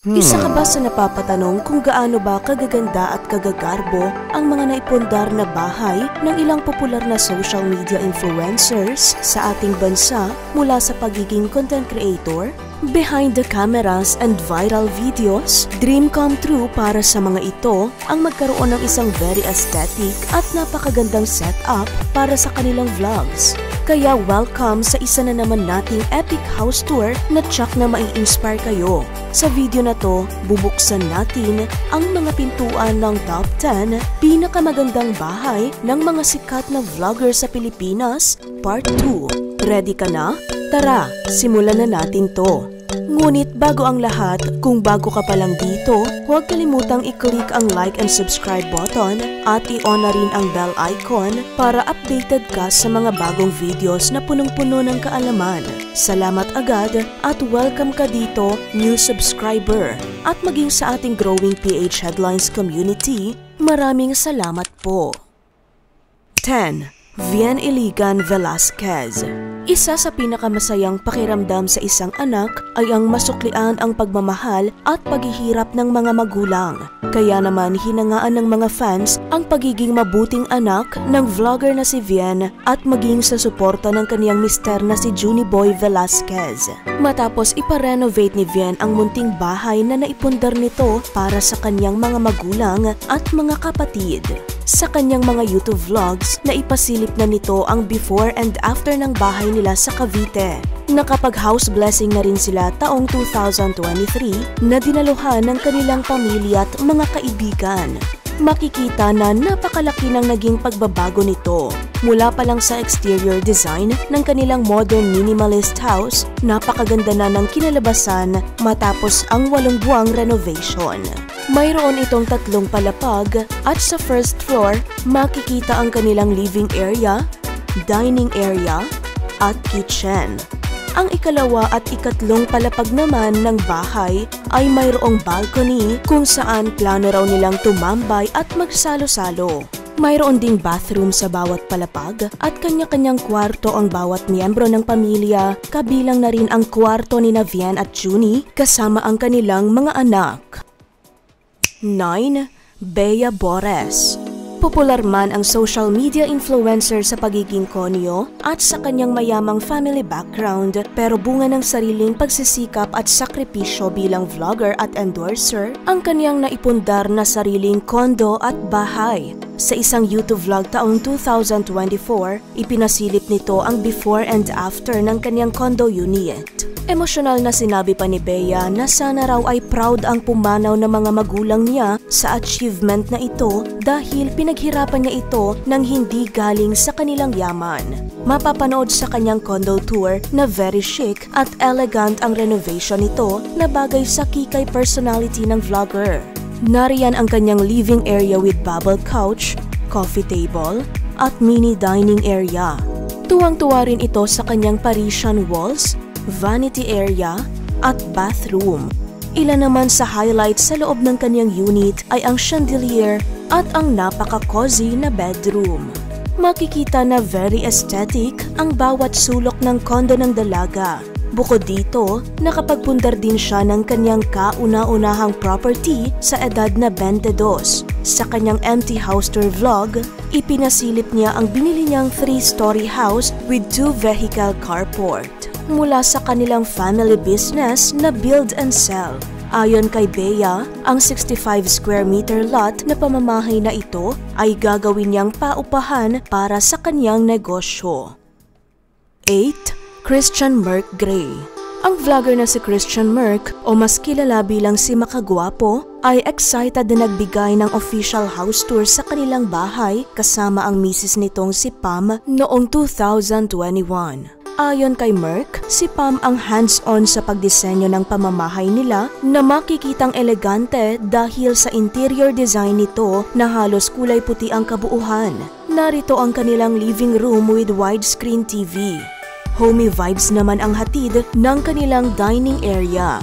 Isa ka ba sa napapatanong kung gaano ba kagaganda at kagagarbo ang mga naipundar na bahay ng ilang popular na social media influencers sa ating bansa mula sa pagiging content creator? Behind the cameras and viral videos, dream come true para sa mga ito ang magkaroon ng isang very aesthetic at napakagandang setup para sa kanilang vlogs. Kaya welcome sa isa na naman nating epic house tour na tsak na mai-inspire kayo. Sa video na to, bubuksan natin ang mga pintuan ng top 10 pinakamagandang bahay ng mga sikat na vlogger sa Pilipinas, Part 2. Ready ka na? Tara, simulan na natin to. Ngunit bago ang lahat, kung bago ka pa lang dito, huwag kalimutang i-click ang like and subscribe button at i-on na rin ang bell icon para updated ka sa mga bagong videos na punong-puno ng kaalaman. Salamat agad at welcome ka dito, new subscriber. At maging sa ating growing PH Headlines community, maraming salamat po. 10. Vian Iligan Velasquez. Isa sa pinakamasayang pakiramdam sa isang anak ay ang masuklian ang pagmamahal at paghihirap ng mga magulang. Kaya naman hinangaan ng mga fans ang pagiging mabuting anak ng vlogger na si Vian at maging sa suporta ng kaniyang mister na si Junie Boy Velasquez. Matapos iparenovate ni Vian ang munting bahay na naipundar nito para sa kaniyang mga magulang at mga kapatid. Sa kanyang mga YouTube vlogs, naipasilip na nito ang before and after ng bahay nila sa Cavite. Nakapag-house blessing na rin sila taong 2023 na dinaluhan ng kanilang pamilya at mga kaibigan. Makikita na napakalaki ng naging pagbabago nito. Mula pa lang sa exterior design ng kanilang modern minimalist house, napakaganda na ng kinalabasan matapos ang 8 buwang renovation. Mayroon itong 3 palapag at sa first floor, makikita ang kanilang living area, dining area, at kitchen. Ang ikalawa at ikatlong palapag naman ng bahay ay mayroong balcony kung saan plano raw nilang tumambay at magsalo-salo. Mayroon ding bathroom sa bawat palapag at kanya-kanyang kwarto ang bawat miyembro ng pamilya, kabilang na rin ang kwarto ni Vian at Junie kasama ang kanilang mga anak. 9. Bea Bores. Popular man ang social media influencer sa pagiging konyo at sa kanyang mayamang family background, pero bunga ng sariling pagsisikap at sakripisyo bilang vlogger at endorser ang kanyang naipundar na sariling kondo at bahay. Sa isang YouTube vlog taong 2024, ipinasilip nito ang before and after ng kanyang condo unit. Emosyonal na sinabi pa ni Bea na sana raw ay proud ang pumanaw ng mga magulang niya sa achievement na ito dahil pinaghirapan niya ito nang hindi galing sa kanilang yaman. Mapapanood sa kanyang condo tour na very chic at elegant ang renovation nito na bagay sa kikay personality ng vlogger. Nariyan ang kanyang living area with bubble couch, coffee table, at mini dining area. Tuwang-tuwa rin ito sa kanyang Parisian walls, vanity area, at bathroom. Ilan naman sa highlights sa loob ng kanyang unit ay ang chandelier at ang napaka-cozy na bedroom. Makikita na very aesthetic ang bawat sulok ng kondo ng dalaga. Bukod dito, nakapagpundar din siya ng kanyang kauna-unahang property sa edad na 22. Sa kanyang empty house tour vlog, ipinasilip niya ang binili niyang 3-story house with 2 vehicle carport mula sa kanilang family business na build and sell. Ayon kay Bea, ang 65 square meter lot na pamamahay na ito ay gagawin niyang paupahan para sa kanyang negosyo. 8. Christian Merck Gray. Ang vlogger na si Christian Merck o mas kilala bilang si Makagwapo ay excited na nagbigay ng official house tour sa kanilang bahay kasama ang misis nitong si Pam noong 2021. Ayon kay Merck, si Pam ang hands-on sa pagdisenyo ng pamamahay nila na makikitang elegante dahil sa interior design nito na halos kulay puti ang kabuuhan. Narito ang kanilang living room with widescreen TV. Homey vibes naman ang hatid ng kanilang dining area.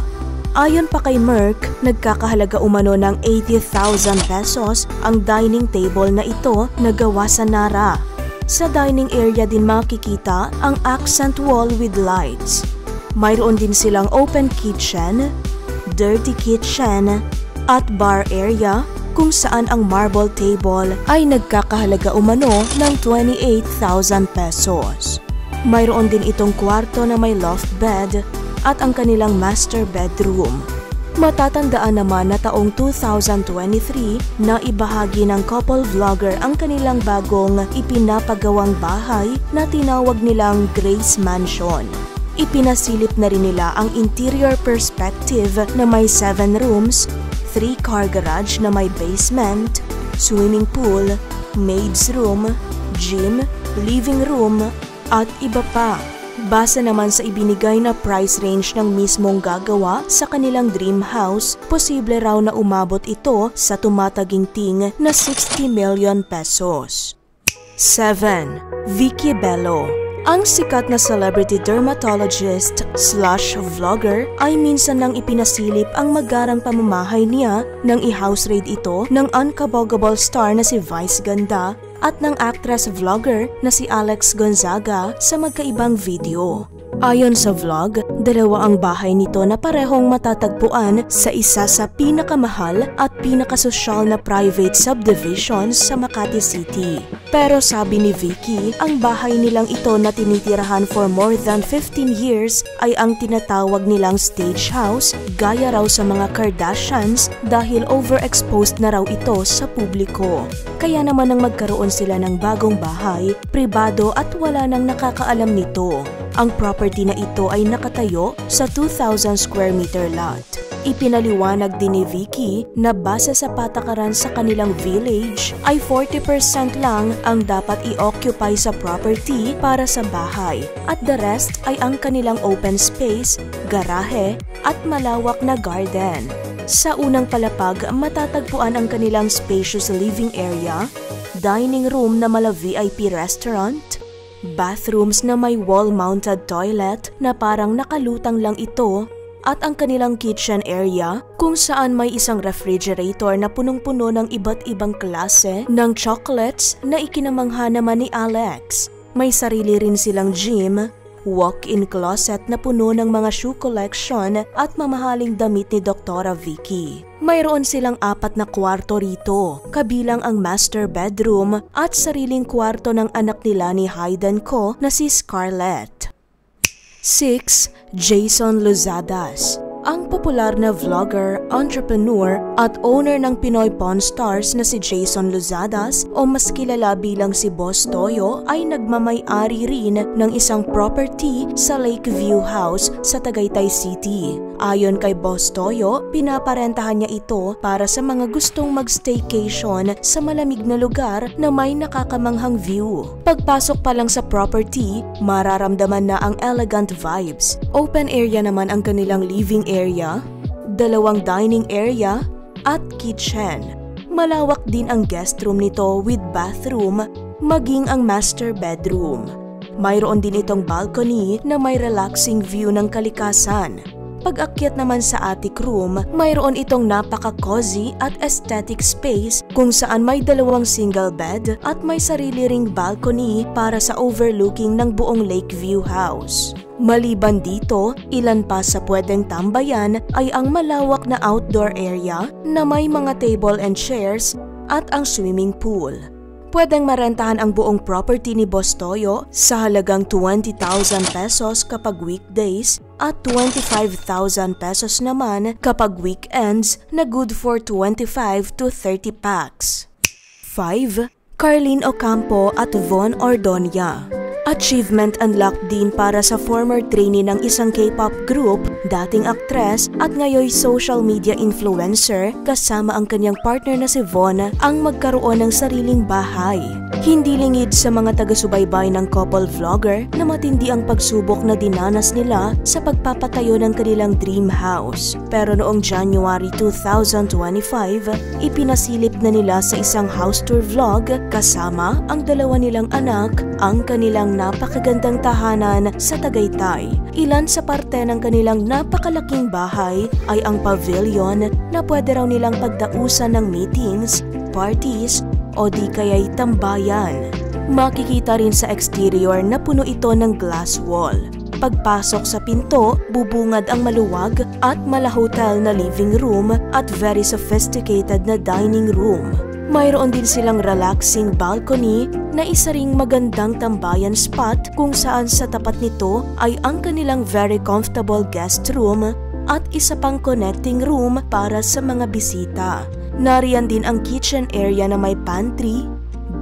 Ayon pa kay Merck, nagkakahalaga umano ng 80,000 pesos ang dining table na ito na gawa sa Nara. Sa dining area din makikita ang accent wall with lights. Mayroon din silang open kitchen, dirty kitchen at bar area kung saan ang marble table ay nagkakahalaga umano ng 28,000 pesos. Mayroon din itong kwarto na may loft bed at ang kanilang master bedroom. Matatandaan naman na taong 2023 na ibahagi ng couple vlogger ang kanilang bagong ipinapagawang bahay na tinawag nilang Grace Mansion. Ipinasilip na rin nila ang interior perspective na may 7 rooms, 3-car garage na may basement, swimming pool, maid's room, gym, living room, at iba pa. Base naman sa ibinigay na price range ng mismong gagawa sa kanilang dream house, posible raw na umabot ito sa tumataginting na 60 million pesos. 7. Vicky Bello. Ang sikat na celebrity dermatologist/vlogger ay minsan nang ipinasilip ang magarang pamamahay niya nang i-house raid ito ng unkabogable star na si Vice Ganda at ng actress-vlogger na si Alex Gonzaga sa magkaibang video. Ayon sa vlog, dalawa ang bahay nito na parehong matatagpuan sa isa sa pinakamahal at pinakasosyal na private subdivisions sa Makati City. Pero sabi ni Vicky, ang bahay nilang ito na tinitirahan for more than 15 years ay ang tinatawag nilang stage house gaya raw sa mga Kardashians dahil overexposed na raw ito sa publiko. Kaya naman nang magkaroon sila ng bagong bahay, pribado at wala nang nakakaalam nito. Ang property na ito ay nakatayo sa 2,000 square meter lot. Ipinaliwanag din ni Vicky na base sa patakaran sa kanilang village ay 40% lang ang dapat i-occupy sa property para sa bahay at the rest ay ang kanilang open space, garahe at malawak na garden. Sa unang palapag, matatagpuan ang kanilang spacious living area, dining room na mala VIP restaurant, bathrooms na may wall-mounted toilet na parang nakalutang lang ito, at ang kanilang kitchen area kung saan may isang refrigerator na punong-puno ng iba't ibang klase ng chocolates na ikinamangha naman ni Alex. May sarili rin silang gym, walk-in closet na puno ng mga shoe collection at mamahaling damit ni Dr. Vicky. Mayroon silang 4 na kwarto rito, kabilang ang master bedroom at sariling kwarto ng anak nila ni Hayden ko na si Scarlett. 6. Jason Luzadas. Ang popular na vlogger, entrepreneur at owner ng Pinoy Pawn Stars na si Jason Luzadas o mas kilala bilang si Boss Toyo ay nagmamay-ari rin ng isang property sa Lakeview House sa Tagaytay City. Ayon kay Boss Toyo, pinaparentahan niya ito para sa mga gustong mag-staycation sa malamig na lugar na may nakakamanghang view. Pagpasok pa lang sa property, mararamdaman na ang elegant vibes. Open area naman ang kanilang living area, 2 dining area, at kitchen. Malawak din ang guest room nito with bathroom, maging ang master bedroom. Mayroon din itong balcony na may relaxing view ng kalikasan. Pag-akyat naman sa attic room, mayroon itong napaka-cozy at aesthetic space kung saan may 2 single bed at may sarili ring balcony para sa overlooking ng buong Lakeview House. Maliban dito, ilan pa sa pwedeng tambayan ay ang malawak na outdoor area na may mga table and chairs at ang swimming pool. Pwedeng marentahan ang buong property ni Boss Toyo sa halagang 20,000 pesos kapag weekdays at 25,000 pesos naman kapag weekends na good for 25 to 30 packs. 5. Carlene Ocampo at Von Ordonia. Achievement unlocked din para sa former trainee ng isang K-pop group, dating aktres at ngayon social media influencer kasama ang kanyang partner na si Von ang magkaroon ng sariling bahay. Hindi lingid sa mga taga-subaybay ng couple vlogger na matindi ang pagsubok na dinanas nila sa pagpapatayo ng kanilang dream house. Pero noong January 2025, ipinasilip na nila sa isang house tour vlog kasama ang 2 nilang anak ang kanilang napakagandang tahanan sa Tagaytay. Ilan sa parte ng kanilang napakalaking bahay ay ang pavilion na pwede raw nilang pagdausan ng meetings, parties, o di kaya'y tambayan. Makikita rin sa exterior na puno ito ng glass wall. Pagpasok sa pinto, bubungad ang maluwag at malahotel na living room at very sophisticated na dining room. Mayroon din silang relaxing balcony na isa ring magandang tambayan spot kung saan sa tapat nito ay ang kanilang very comfortable guest room at isa pang connecting room para sa mga bisita. Nariyan din ang kitchen area na may pantry,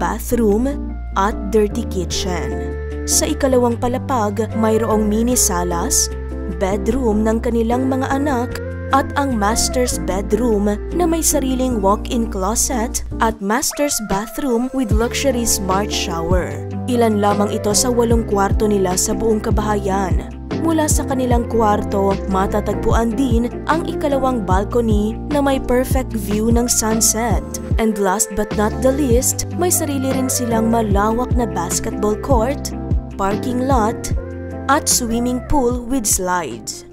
bathroom at dirty kitchen. Sa ikalawang palapag, mayroong mini salas, bedroom ng kanilang mga anak at ang master's bedroom na may sariling walk-in closet at master's bathroom with luxury smart shower. Ilan lamang ito sa 8 kwarto nila sa buong kabahayan. Mula sa kanilang kwarto, matatagpuan din ang ikalawang balcony na may perfect view ng sunset. And last but not the least, may sarili rin silang malawak na basketball court, parking lot, at swimming pool with slides.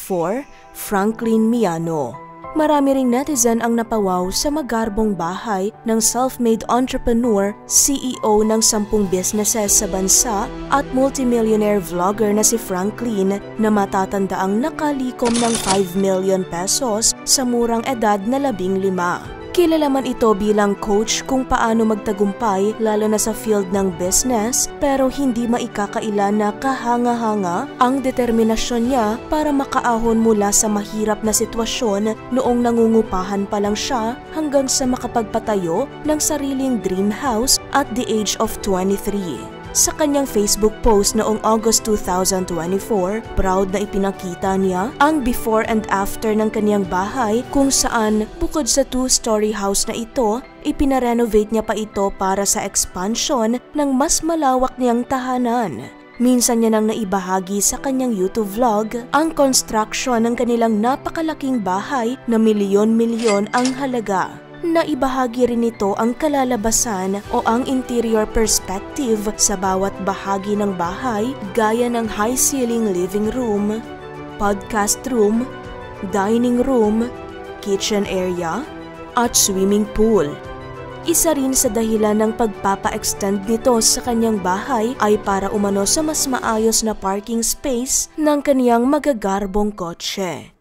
4. Franklin Miano. Marami ring netizen ang napawaw sa magarbong bahay ng self-made entrepreneur, CEO ng 10 businesses sa bansa at multimillionaire vlogger na si Franklin na matatandaang nakalikom ng 5 million pesos sa murang edad na 15. Kilala man ito bilang coach kung paano magtagumpay lalo na sa field ng business, pero hindi maikakaila na kahanga-hanga ang determinasyon niya para makaahon mula sa mahirap na sitwasyon noong nangungupahan pa lang siya hanggang sa makapagpatayo ng sariling dream house at the age of 23. Sa kanyang Facebook post noong August 2024, proud na ipinakita niya ang before and after ng kanyang bahay kung saan bukod sa 2-story house na ito, ipinarenovate niya pa ito para sa expansion ng mas malawak niyang tahanan. Minsan niya nang naibahagi sa kanyang YouTube vlog ang construction ng kanilang napakalaking bahay na milyon-milyon ang halaga. Naibahagi rin nito ang kalalabasan o ang interior perspective sa bawat bahagi ng bahay gaya ng high-ceiling living room, podcast room, dining room, kitchen area, at swimming pool. Isa rin sa dahilan ng pagpapa-extend nito sa kanyang bahay ay para umano sa mas maayos na parking space ng kaniyang magagarbong kotse.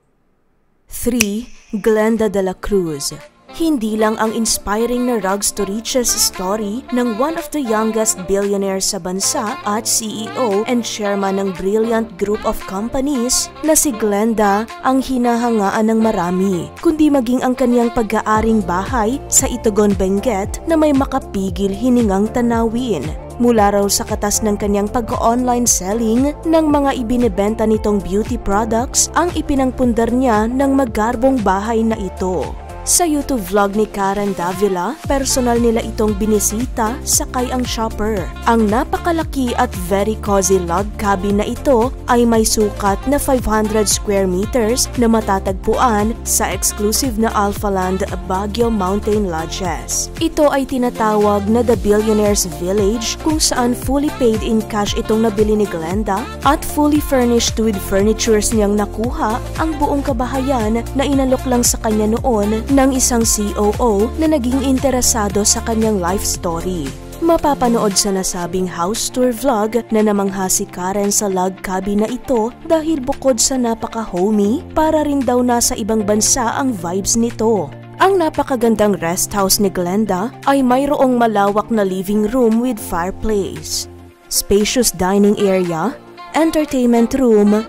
3. Glenda de la Cruz. Hindi lang ang inspiring na rags to riches story ng one of the youngest billionaires sa bansa at CEO and chairman ng brilliant group of companies na si Glenda ang hinahangaan ng marami, kundi maging ang kaniyang pag-aaring bahay sa Itugon, Benguet na may makapigil hiningang tanawin. Mula raw sa katas ng kanyang pag-online selling ng mga ibinebenta nitong beauty products ang ipinangpundar niya ng magarbong bahay na ito. Sa YouTube vlog ni Karen Davila, personal nila itong binisita sakay ang shopper. Ang napakalaki at very cozy log cabin na ito ay may sukat na 500 square meters na matatagpuan sa exclusive na Alphaland Baguio Mountain Lodges. Ito ay tinatawag na The Billionaire's Village kung saan fully paid in cash itong nabili ni Glenda at fully furnished with furnitures niyang nakuha ang buong kabahayan na inalok lang sa kanya noon ng isang COO na naging interesado sa kanyang life story. Mapapanood sa nasabing house tour vlog na namangha si Karen sa log cabin na ito dahil bukod sa napaka-homey, para rin daw nasa ibang bansa ang vibes nito. Ang napakagandang rest house ni Glenda ay mayroong malawak na living room with fireplace, spacious dining area, entertainment room,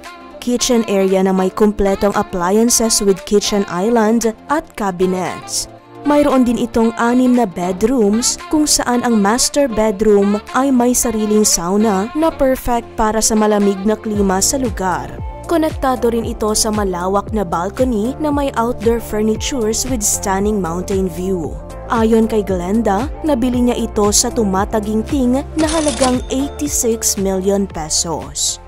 kitchen area na may kumpletong appliances with kitchen island at cabinets. Mayroon din itong 6 na bedrooms kung saan ang master bedroom ay may sariling sauna na perfect para sa malamig na klima sa lugar. Konektado rin ito sa malawak na balcony na may outdoor furnitures with stunning mountain view. Ayon kay Glenda, nabili niya ito sa tumataginting na halagang 86 million pesos.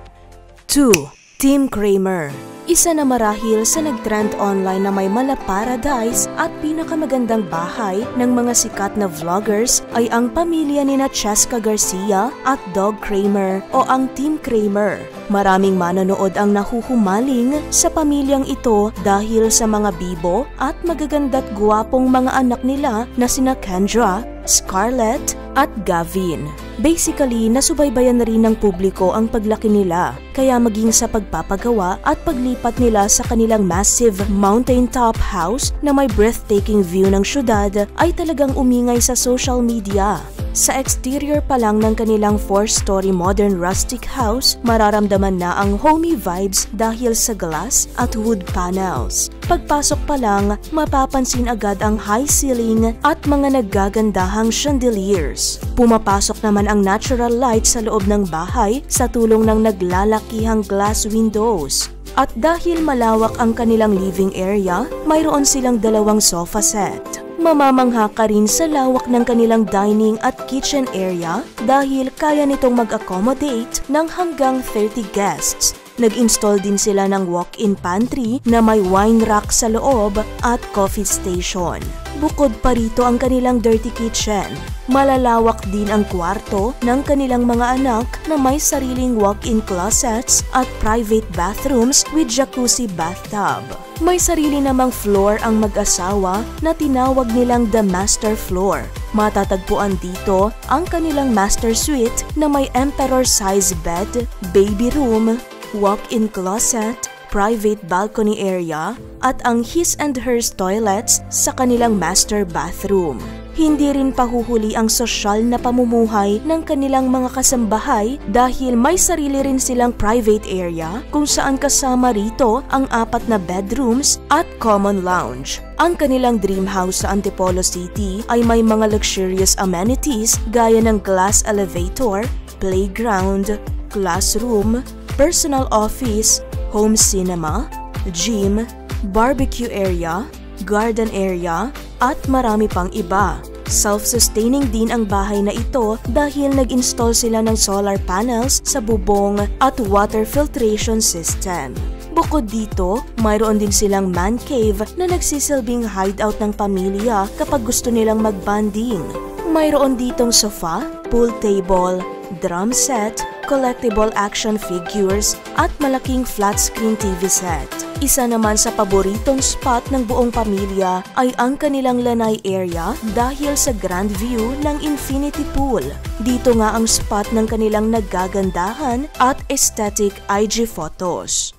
2. Tim Kramer. Isa na marahil sa nagtrend online na may mala paradise at pinakamagandang bahay ng mga sikat na vloggers ay ang pamilya nina Cheska Garcia at Doug Kramer o ang Team Kramer. Maraming manonood ang nahuhumaling sa pamilyang ito dahil sa mga bibo at magaganda't guwapong mga anak nila na sina Kendra, Scarlett at Gavin. Basically, nasubaybayan na rin ng publiko ang paglaki nila, kaya maging sa pagpapagawa at paglipat nila sa kanilang massive mountaintop house na may breathtaking view ng syudad ay talagang umingay sa social media. Sa exterior pa lang ng kanilang 4-story modern rustic house, mararamdaman na ang homey vibes dahil sa glass at wood panels. Pagpasok pa lang, mapapansin agad ang high ceiling at mga naggagandahang chandeliers. Pumapasok naman ang natural light sa loob ng bahay sa tulong ng naglalakihang glass windows. At dahil malawak ang kanilang living area, mayroon silang 2 sofa set. Mamamangha ka rin sa lawak ng kanilang dining at kitchen area dahil kaya nitong mag-accommodate ng hanggang 30 guests. Nag-install din sila ng walk-in pantry na may wine rack sa loob at coffee station. Bukod pa rito ang kanilang dirty kitchen. Malalawak din ang kwarto ng kanilang mga anak na may sariling walk-in closets at private bathrooms with jacuzzi bathtub. May sarili namang floor ang mag-asawa na tinawag nilang the master floor. Matatagpuan dito ang kanilang master suite na may emperor-size bed, baby room, walk-in closet, private balcony area, at ang his and hers toilets sa kanilang master bathroom. Hindi rin pahuhuli ang sosyal na pamumuhay ng kanilang mga kasambahay dahil may sarili rin silang private area kung saan kasama rito ang 4 na bedrooms at common lounge. Ang kanilang dream house sa Antipolo City ay may mga luxurious amenities gaya ng glass elevator, playground, classroom, personal office, home cinema, gym, barbecue area, garden area, at marami pang iba. Self-sustaining din ang bahay na ito dahil nag-install sila ng solar panels sa bubong at water filtration system. Bukod dito, mayroon din silang man cave na nagsisilbing hideout ng pamilya kapag gusto nilang mag-bonding. Mayroon ditong sofa, pool table, drum set, collectible action figures at malaking flat-screen TV set. Isa naman sa paboritong spot ng buong pamilya ay ang kanilang lanay area dahil sa grand view ng infinity pool. Dito nga ang spot ng kanilang naggagandahan at aesthetic IG photos.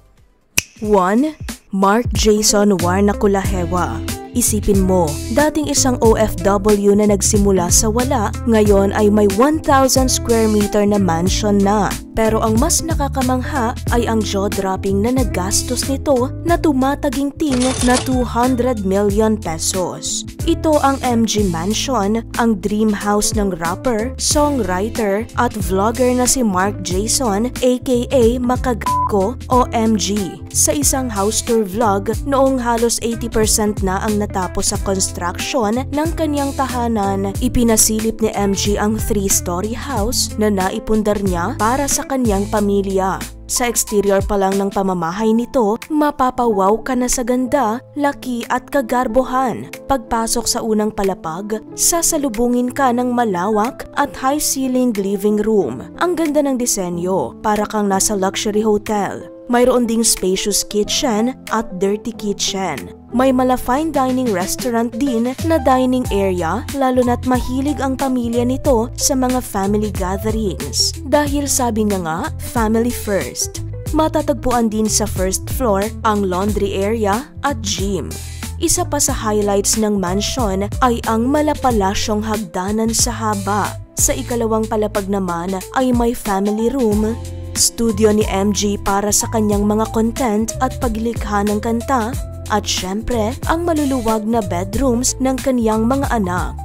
1. Mark Jason Warnakulahewa. Isipin mo, dating isang OFW na nagsimula sa wala, ngayon ay may 1,000 square meter na mansion na. Pero ang mas nakakamangha ay ang jaw-dropping na naggastos nito na tumataginting na 200 million pesos. Ito ang MG Mansion, ang dream house ng rapper, songwriter at vlogger na si Mark Jason aka Makagko o MG. Sa isang house tour vlog, noong halos 80% na ang natapos sa construction ng kanyang tahanan, ipinasilip ni MG ang 3-story house na naipundar niya para sa kanyang pamilya. Sa exterior pa lang ng pamamahay nito, mapapawaw ka na sa ganda, laki at kagarbohan. Pagpasok sa unang palapag, sasalubungin ka ng malawak at high-ceiling living room. Ang ganda ng disenyo, para kang nasa luxury hotel. Mayroon ding spacious kitchen at dirty kitchen. May fine dining restaurant din na dining area, lalo na't mahilig ang pamilya nito sa mga family gatherings. Dahil sabi nga, family first. Matatagpuan din sa first floor ang laundry area at gym. Isa pa sa highlights ng mansion ay ang malapalasyong hagdanan sa haba. Sa ikalawang palapag naman ay may family room, studio ni MG para sa kanyang mga content at paglikha ng kanta, at syempre ang maluluwag na bedrooms ng kaniyang mga anak.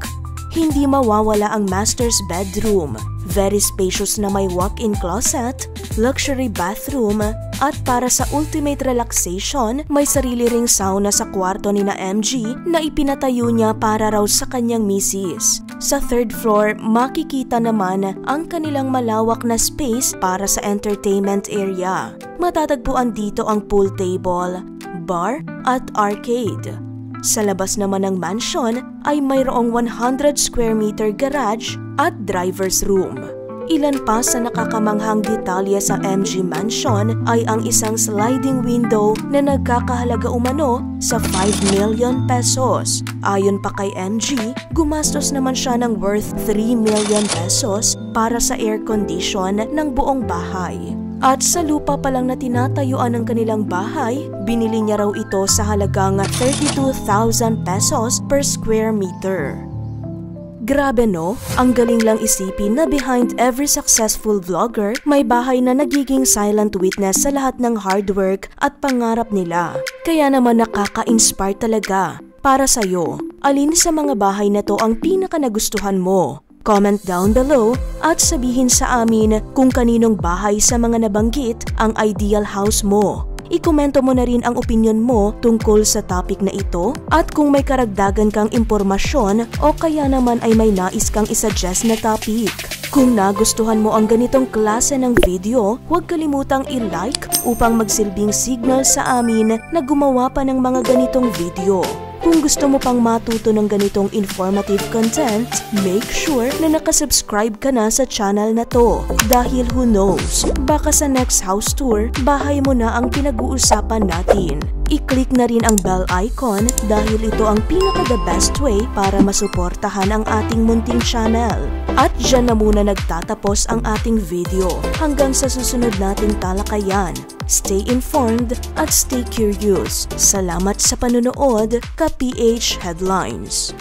Hindi mawawala ang master's bedroom, very spacious na may walk-in closet, luxury bathroom, at para sa ultimate relaxation, may sarili ring sauna sa kwarto ni na MG na ipinatayo niya para raw sa kanyang misis. Sa third floor, makikita naman ang kanilang malawak na space para sa entertainment area. Matatagpuan dito ang pool table, bar at arcade. Sa labas naman ng mansion ay mayroong 100 square meter garage at driver's room. Ilan pa sa nakakamanghang detalye sa MG Mansion ay ang isang sliding window na nagkakahalaga umano sa 5 million pesos. Ayon pa kay MG, gumastos naman siya ng worth 3 million pesos para sa air condition ng buong bahay. At sa lupa pa lang na tinatayuan ng kanilang bahay, binili niya raw ito sa halagang 32,000 pesos per square meter. Grabe no? Ang galing lang isipin na behind every successful vlogger, may bahay na nagiging silent witness sa lahat ng hard work at pangarap nila. Kaya naman nakaka-inspire talaga. Para sa'yo, alin sa mga bahay na to ang pinaka nagustuhan mo? Comment down below at sabihin sa amin kung kaninong bahay sa mga nabanggit ang ideal house mo. I-komento mo na rin ang opinion mo tungkol sa topic na ito at kung may karagdagan kang impormasyon o kaya naman ay may nais kang isuggest na topic. Kung nagustuhan mo ang ganitong klase ng video, huwag kalimutang i-like upang magsilbing signal sa amin na gumawa pa ng mga ganitong video. Kung gusto mo pang matuto ng ganitong informative content, make sure na nakasubscribe ka na sa channel na to. Dahil who knows, baka sa next house tour, bahay mo na ang pinag-uusapan natin. I-click na rin ang bell icon dahil ito ang pinaka-the best way para masuportahan ang ating munting channel. At dyan na muna nagtatapos ang ating video. Hanggang sa susunod nating talakayan. Stay informed at stay curious. Salamat sa panonood ka PH Headlines.